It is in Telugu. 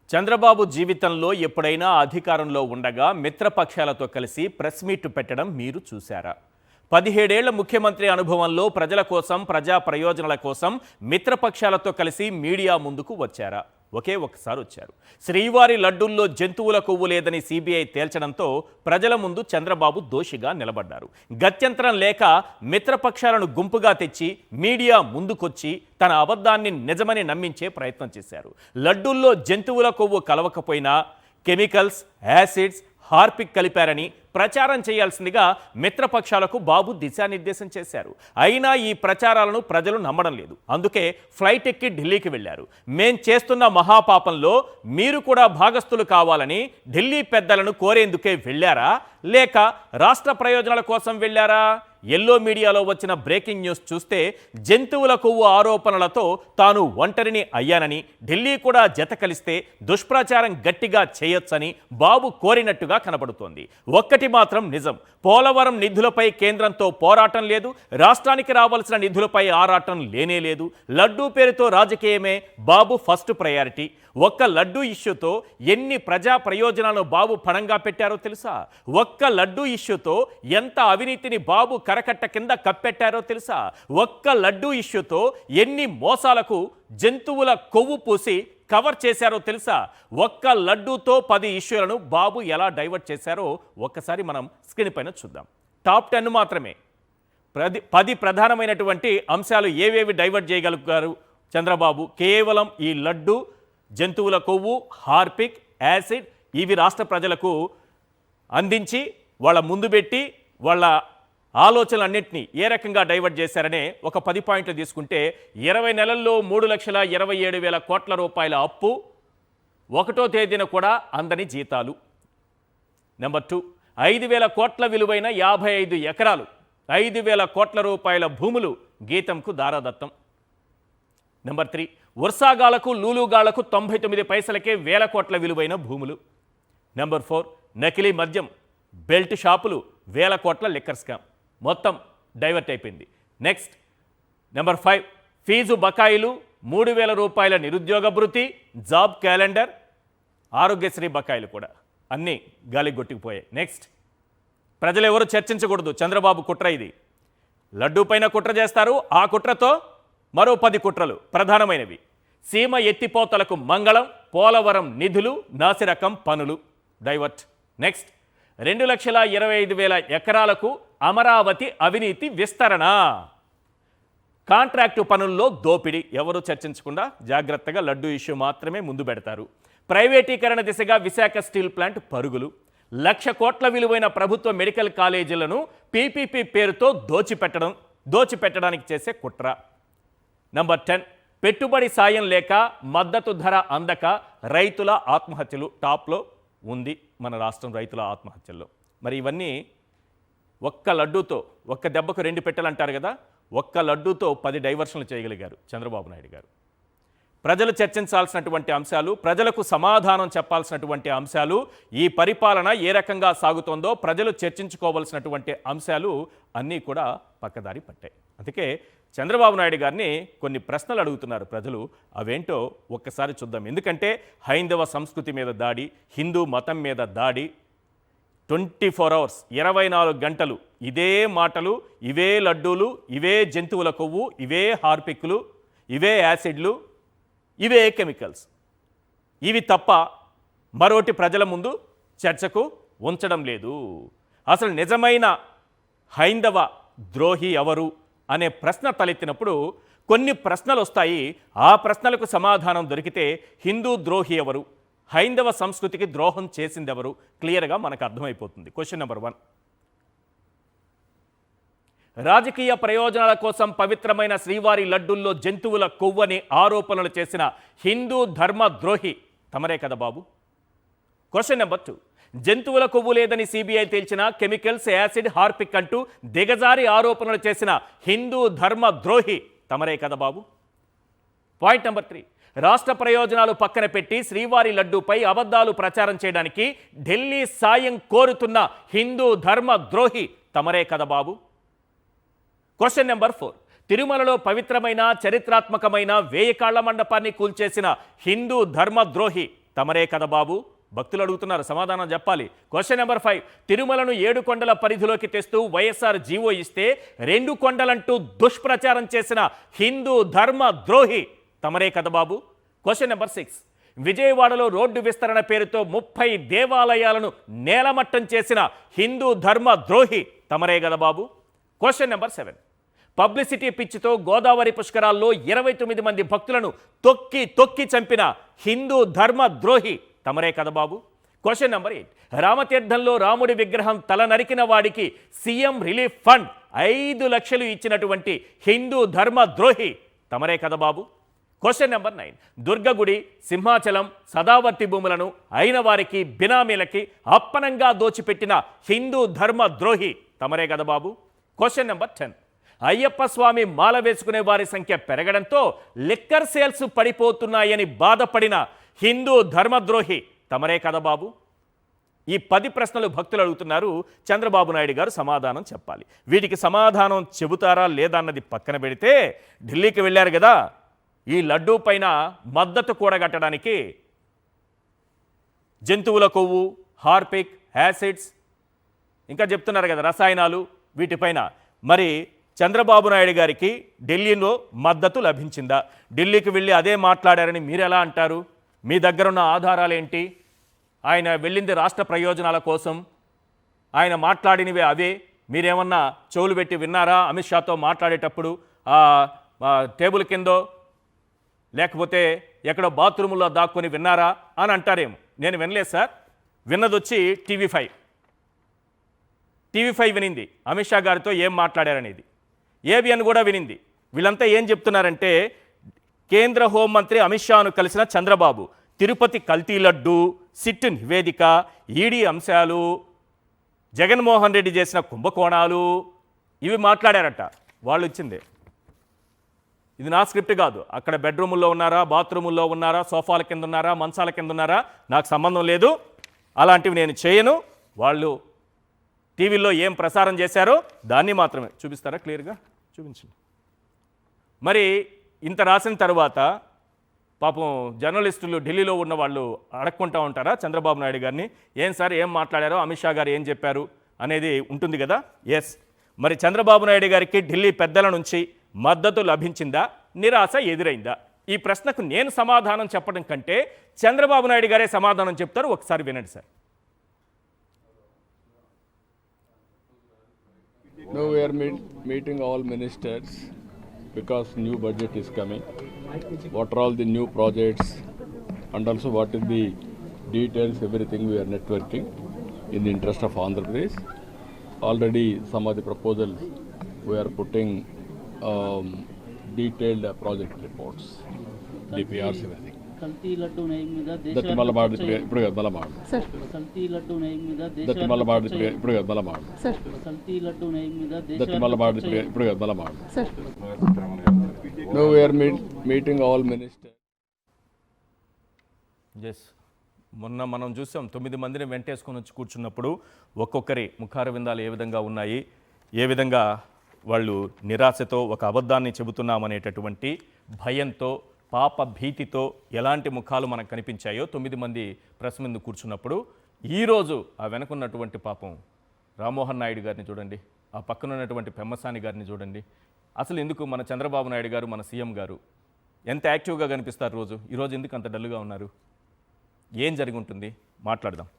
చంద్రబాబు జీవితంలో ఎప్పుడైనా అధికారంలో ఉండగా మిత్రపక్షాలతో కలిసి ప్రెస్ మీట్ పెట్టడం మీరు చూశారా? 17 ఏళ్ల ముఖ్యమంత్రి అనుభవంలో ప్రజల కోసం, ప్రజా ప్రయోజనాల కోసం మిత్రపక్షాలతో కలిసి మీడియా ముందుకు వచ్చారా? ఒకే ఒక్కసారి వచ్చారు. శ్రీవారి లడ్డూల్లో జంతువుల కొవ్వు లేదని సిబిఐ తేల్చడంతో ప్రజల ముందు చంద్రబాబు దోషిగా నిలబడ్డారు. గత్యంతరం లేక మిత్రపక్షాలను గుంపుగా తెచ్చి మీడియా ముందుకొచ్చి తన అబద్ధాన్ని నిజమని నమ్మించే ప్రయత్నం చేశారు. లడ్డూల్లో జంతువుల కొవ్వు కలవకపోయినా కెమికల్స్, యాసిడ్స్, హార్పిక్ కలిపారని ప్రచారం చేయాల్సిందిగా మిత్రపక్షాలకు బాబు దిశానిర్దేశం చేశారు. అయినా ఈ ప్రచారాలను ప్రజలు నమ్మడం లేదు. అందుకే ఫ్లైట్ ఎక్కి ఢిల్లీకి వెళ్లారు. మేం చేస్తున్న మహాపాపంలో మీరు కూడా భాగస్థులు కావాలని ఢిల్లీ పెద్దలను కోరేందుకే వెళ్ళారా, లేక రాష్ట్ర ప్రయోజనాల కోసం వెళ్ళారా? ఎల్లో మీడియాలో వచ్చిన బ్రేకింగ్ న్యూస్ చూస్తే జంతువుల కొవ్వు ఆరోపణలతో తాను ఒంటరిని అయ్యానని, ఢిల్లీ కూడా జత కలిస్తే దుష్ప్రచారం గట్టిగా చేయొచ్చని బాబు కోరినట్టుగా కనబడుతోంది. ఒక్కటి మాత్రం నిజం, పోలవరం నిధులపై కేంద్రంతో పోరాటం లేదు, రాష్ట్రానికి రావాల్సిన నిధులపై ఆరాటం లేనే లేదు. లడ్డూ పేరుతో రాజకీయమే బాబు ఫస్ట్ ప్రయారిటీ. ఒక్క లడ్డూ ఇష్యూతో ఎన్ని ప్రజా ప్రయోజనాలను బాబు పణంగా పెట్టారో తెలుసా? ఒక్క లడ్డూ ఇష్యూతో ఎంత అవినీతిని బాబు కరకట్ట కింద కప్పెట్టారో తెలుసా? ఒక్క లడ్డూ ఇష్యూతో ఎన్ని మోసాలకు జంతువుల కొవ్వు పూసి కవర్ చేశారో తెలుసా? ఒక్క లడ్డూతో 10 ఇష్యూలను బాబు ఎలా డైవర్ట్ చేశారో ఒక్కసారి మనం స్క్రీన్ పైన చూద్దాం. టాప్ 10 మాత్రమే. 10 ప్రధానమైనటువంటి అంశాలు ఏవేవి డైవర్ట్ చేయగలుగుతారు చంద్రబాబు? కేవలం ఈ లడ్డు, జంతువుల కొవ్వు, హార్పిక్, యాసిడ్ ఇవి రాష్ట్ర ప్రజలకు అందించి వాళ్ళ ముందు పెట్టి వాళ్ళ ఆలోచనలన్నింటినీ ఏ రకంగా డైవర్ట్ చేశారనే ఒక 10 పాయింట్లు తీసుకుంటే 20 నెలల్లో 3,27,000 కోట్ల రూపాయల అప్పు, 1వ తేదీన కూడా అందని జీతాలు. నెంబర్ 2, 5,000 కోట్ల విలువైన 55 ఎకరాలు, 5,000 కోట్ల రూపాయల భూములు గీతంకు దారాదత్తం. నెంబర్ 3, వర్షాగాళ్లకు, లూలుగాళ్లకు 99 పైసలకే 1,000 కోట్ల విలువైన భూములు. నెంబర్ 4, నకిలీ మద్యం, బెల్ట్ షాపులు, 1,000 కోట్ల లిక్కర్ స్కామ్. మొత్తం డైవర్ట్ అయిపోయింది. నెక్స్ట్ నెంబర్ 5, ఫీజు బకాయిలు, 3,000 రూపాయల నిరుద్యోగ భృతి, జాబ్ క్యాలెండర్, ఆరోగ్యశ్రీ బకాయిలు కూడా అన్నీ గాలికి కొట్టుకుపోయాయి. నెక్స్ట్, ప్రజలు ఎవరు చర్చించకూడదు, చంద్రబాబు కుట్ర ఇది. లడ్డూ పైన కుట్ర చేస్తారు, ఆ కుట్రతో మరో 10 కుట్రలు ప్రధానమైనవి. సీమ ఎత్తిపోతలకు మంగళం, పోలవరం నిధులు, నాసిరకం పనులు డైవర్ట్. నెక్స్ట్, 2,25,000 ఎకరాలకు అమరావతి అవినీతి విస్తరణ, కాంట్రాక్టు పనుల్లో దోపిడీ. ఎవరు చర్చించకుండా జాగ్రత్తగా లడ్డూ ఇష్యూ మాత్రమే ముందు పెడతారు. ప్రైవేటీకరణ దిశగా విశాఖ స్టీల్ ప్లాంట్ పరుగులు, 1,00,000 కోట్ల విలువైన ప్రభుత్వ మెడికల్ కాలేజీలను పీపీపీ పేరుతో దోచిపెట్టడానికి చేసే కుట్ర. నంబర్ 10, పెట్టుబడి సాయం లేక, మద్దతు ధర అందక రైతుల ఆత్మహత్యలు. టాప్లో ఉంది మన రాష్ట్రం రైతుల ఆత్మహత్యల్లో. మరి ఇవన్నీ ఒక్క లడ్డూతో, ఒక్క దెబ్బకు 2 పెట్టెలంటారు కదా, ఒక్క లడ్డూతో 10 డైవర్షన్లు చేయగలిగారు చంద్రబాబు నాయుడు గారు. ప్రజలు చర్చించాల్సినటువంటి అంశాలు, ప్రజలకు సమాధానం చెప్పాల్సినటువంటి అంశాలు, ఈ పరిపాలన ఏ రకంగా సాగుతోందో ప్రజలు చర్చించుకోవాల్సినటువంటి అంశాలు అన్నీ కూడా పక్కదారి పట్టాయి. అందుకే చంద్రబాబు నాయుడు గారిని కొన్ని ప్రశ్నలు అడుగుతున్నారు ప్రజలు. అవేంటో ఒక్కసారి చూద్దాం. ఎందుకంటే హైందవ సంస్కృతి మీద దాడి, హిందూ మతం మీద దాడి, 24 అవర్స్ 24 గంటలు ఇదే మాటలు, ఇవే లడ్డూలు, ఇవే జంతువుల కొవ్వు, ఇవే హార్పిక్లు, ఇవే యాసిడ్లు, ఇవే కెమికల్స్. ఇవి తప్ప మరోటి ప్రజల ముందు చర్చకు ఉంచడం లేదు. అసలు నిజమైన హైందవ ద్రోహి ఎవరు అనే ప్రశ్న తలెత్తినప్పుడు కొన్ని ప్రశ్నలు వస్తాయి. ఆ ప్రశ్నలకు సమాధానం దొరికితే హిందూ ద్రోహి ఎవరు, హైందవ సంస్కృతికి ద్రోహం చేసిందెవరు క్లియర్గా మనకు అర్థమైపోతుంది. క్వశ్చన్ నెంబర్ 1, రాజకీయ ప్రయోజనాల కోసం పవిత్రమైన శ్రీవారి లడ్డూల్లో జంతువుల కొవ్వని ఆరోపణలు చేసిన హిందూ ధర్మ ద్రోహి తమరే కదా బాబు? క్వశ్చన్ నెంబర్ 2, జంతువుల కొవ్వు లేదని సిబిఐ తేల్చిన కెమికల్స్, యాసిడ్, హార్పిక్ అంటూ దిగజారి ఆరోపణలు చేసిన హిందూ ధర్మ ద్రోహి తమరే కదా బాబు? పాయింట్ నెంబర్ 3, రాష్ట్ర ప్రయోజనాలు పక్కన పెట్టి శ్రీవారి లడ్డూపై అబద్ధాలు ప్రచారం చేయడానికి ఢిల్లీ సాయం కోరుతున్న హిందూ ధర్మ ద్రోహి తమరే కదా బాబు? క్వశ్చన్ నెంబర్ 4, తిరుమలలో పవిత్రమైన చరిత్రాత్మకమైన 1000 కాళ్ల మండపాన్ని కూల్చేసిన హిందూ ధర్మద్రోహి తమరే కదా బాబు? భక్తులు అడుగుతున్నారు, సమాధానం చెప్పాలి. క్వశ్చన్ నెంబర్ 5, తిరుమలను 7 కొండల పరిధిలోకి తెస్తూ వైఎస్ఆర్ జీవో ఇస్తే 2 కొండలంటూ దుష్ప్రచారం చేసిన హిందూ ధర్మ ద్రోహి తమరే కదా బాబు? క్వశ్చన్ నెంబర్ 6, విజయవాడలో రోడ్డు విస్తరణ పేరుతో 30 దేవాలయాలను నేలమట్టం చేసిన హిందూ ధర్మ ద్రోహి తమరే కదా బాబు? క్వశ్చన్ నెంబర్ 7, పబ్లిసిటీ పిచ్చితో గోదావరి పుష్కరాల్లో 29 మంది భక్తులను తొక్కి చంపిన హిందూ ధర్మ ద్రోహి తమరే కదా బాబు? క్వశ్చన్ నెంబర్ 8, రామతీర్థంలో రాముడి విగ్రహం తల నరికిన వాడికి సీఎం రిలీఫ్ ఫండ్ 5 లక్షలు ఇచ్చినటువంటి హిందూ ధర్మ ద్రోహి తమరే కదా బాబు? క్వశ్చన్ నెంబర్ 9, దుర్గగుడి, సింహాచలం, సదావర్తి భూములను అయిన వారికి బినామీలకి అప్పనంగా దోచిపెట్టిన హిందూ ధర్మ ద్రోహి తమరే కదా బాబు? క్వశ్చన్ నెంబర్ 10, అయ్యప్ప స్వామి మాల వేసుకునే వారి సంఖ్య పెరగడంతో లిక్కర్ సేల్స్ పడిపోతున్నాయని బాధపడిన హిందూ ధర్మద్రోహి తమరే కదా బాబు? ఈ 10 ప్రశ్నలు భక్తులు అడుగుతున్నారు. చంద్రబాబు నాయుడు గారు సమాధానం చెప్పాలి. వీటికి సమాధానం చెబుతారా లేదా అన్నది పక్కన పెడితే, ఢిల్లీకి వెళ్ళారు కదా, ఈ లడ్డూ పైన మద్దతు కూడగట్టడానికి జంతువుల కొవ్వు, హార్పిక్, యాసిడ్స్ ఇంకా చెప్తున్నారు కదా రసాయనాలు, వీటిపైన మరి చంద్రబాబు నాయుడు గారికి ఢిల్లీలో మద్దతు లభించిందా? ఢిల్లీకి వెళ్ళి అదే మాట్లాడారని మీరు ఎలా అంటారు? మీ దగ్గర ఉన్న ఆధారాలు ఏంటి? ఆయన వెళ్ళింది రాష్ట్ర ప్రయోజనాల కోసం, ఆయన మాట్లాడినవి అవే. మీరేమన్నా చెవులు పెట్టి విన్నారా అమిత్ షాతో మాట్లాడేటప్పుడు? టేబుల్ కిందో లేకపోతే ఎక్కడో బాత్రూముల్లో దాక్కుని విన్నారా అని అంటారేమో. నేను వినలేదు సార్. విన్నది వచ్చి టీవీ5 వినింది అమిత్ షా గారితో ఏం మాట్లాడారనేది. ఏబిఎన్ కూడా వినింది. వీళ్ళంతా ఏం చెప్తున్నారంటే, కేంద్ర హోంమంత్రి అమిత్ షాను కలిసిన చంద్రబాబు తిరుపతి కల్తీ లడ్డు, సిట్ నివేదిక, ఈడీ అంశాలు, జగన్మోహన్ రెడ్డి చేసిన కుంభకోణాలు ఇవి మాట్లాడారట. వాళ్ళు ఇచ్చిందే, ఇది నా స్క్రిప్ట్ కాదు. అక్కడ బెడ్రూముల్లో ఉన్నారా, బాత్రూముల్లో ఉన్నారా, సోఫాల కింద ఉన్నారా, మంచాల కింద ఉన్నారా, నాకు సంబంధం లేదు. అలాంటివి నేను చేయను. వాళ్ళు టీవీలో ఏం ప్రసారం చేశారో దాన్ని మాత్రమే చూపిస్తారా? క్లియర్గా చూపించండి. మరి ఇంత రాసిన తర్వాత పాపం జర్నలిస్టులు ఢిల్లీలో ఉన్న వాళ్ళు అడక్కుంటూ ఉంటారా చంద్రబాబు నాయుడు గారిని? ఏం సార్ ఏం మాట్లాడారో, అమిత్ షా గారు ఏం చెప్పారు అనేది ఉంటుంది కదా. ఎస్, మరి చంద్రబాబు నాయుడు గారికి ఢిల్లీ పెద్దల నుంచి మద్దతు లభించిందా, నిరాశ ఎదురైందా? ఈ ప్రశ్నకు నేను సమాధానం చెప్పడం కంటే చంద్రబాబు నాయుడు గారే సమాధానం చెప్తారు. ఒకసారి వినండి sir. No, we are meeting all ministers because new budget is coming. What are all the new projects and also what is the details, everything we are networking in the interest of Andhra Pradesh. Already some of the proposals we are putting detailed project reports, DPRs, everything. కల్తీ లడ్డు నయం మీద దట్ మళ్ళీ మాట్లాడు ఇప్పుడు కదా మళ్ళీ మాట్లాడు సార్. కల్తీ లడ్డు నయం మీద దట్ మళ్ళీ మాట్లాడు ఇప్పుడు కదా మళ్ళీ మాట్లాడు సార్. కల్తీ లడ్డు నయం మీద దట్ మళ్ళీ మాట్లాడు ఇప్పుడు కదా మళ్ళీ మాట్లాడు sir. No, we are meeting all ministers. Yes, మొన్న మనం చూసాం 9 మందిని వెంటేసుకొని వచ్చి కూర్చున్నప్పుడు ఒక్కొక్కరి ముఖార విందాలు ఏ విధంగా ఉన్నాయి, ఏ విధంగా వాళ్ళు నిరాశతో ఒక అబద్ధాన్ని చెబుతున్నామనేటటువంటి భయంతో, పాప భీతితో ఎలాంటి ముఖాలు మనకు కనిపించాయో 9 మంది ప్రెస్ ముందు కూర్చున్నప్పుడు, ఈరోజు ఆ వెనుకున్నటువంటి పాపం రామ్మోహన్ నాయుడు గారిని చూడండి, ఆ పక్కన ఉన్నటువంటి పెమ్మసాని గారిని చూడండి. అసలు ఎందుకు మన చంద్రబాబు నాయుడు గారు, మన సీఎం గారు ఎంత యాక్టివ్గా కనిపిస్తారు రోజు, ఈరోజు ఎందుకు అంత డల్గా ఉన్నారు? ఏం జరిగి ఉంటుంది మాట్లాడదాం.